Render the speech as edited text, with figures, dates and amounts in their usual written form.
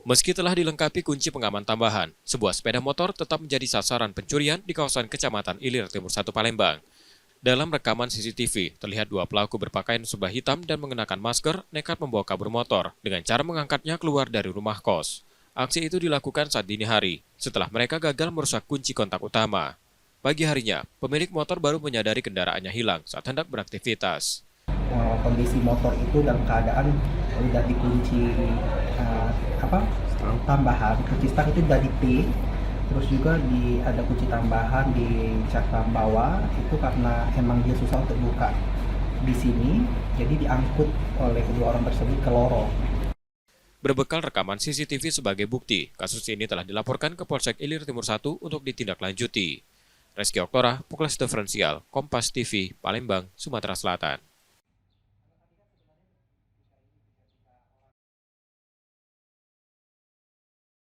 Meski telah dilengkapi kunci pengaman tambahan, sebuah sepeda motor tetap menjadi sasaran pencurian di kawasan Kecamatan Ilir Timur 1 Palembang. Dalam rekaman CCTV, terlihat dua pelaku berpakaian serba hitam dan mengenakan masker nekat membawa kabur motor dengan cara mengangkatnya keluar dari rumah kos. Aksi itu dilakukan saat dini hari, setelah mereka gagal merusak kunci kontak utama. Pagi harinya, pemilik motor baru menyadari kendaraannya hilang saat hendak beraktivitas. Kondisi motor itu dalam keadaan udah dikunci tambahan, kunci stang itu udah di P, terus juga ada kunci tambahan di cakram bawah itu karena emang dia susah untuk buka di sini, jadi diangkut oleh kedua orang tersebut ke lorong. Berbekal rekaman CCTV sebagai bukti, kasus ini telah dilaporkan ke Polsek Ilir Timur 1 untuk ditindaklanjuti. Reski Oktora, Puklas Diferensial, Kompas TV, Palembang, Sumatera Selatan.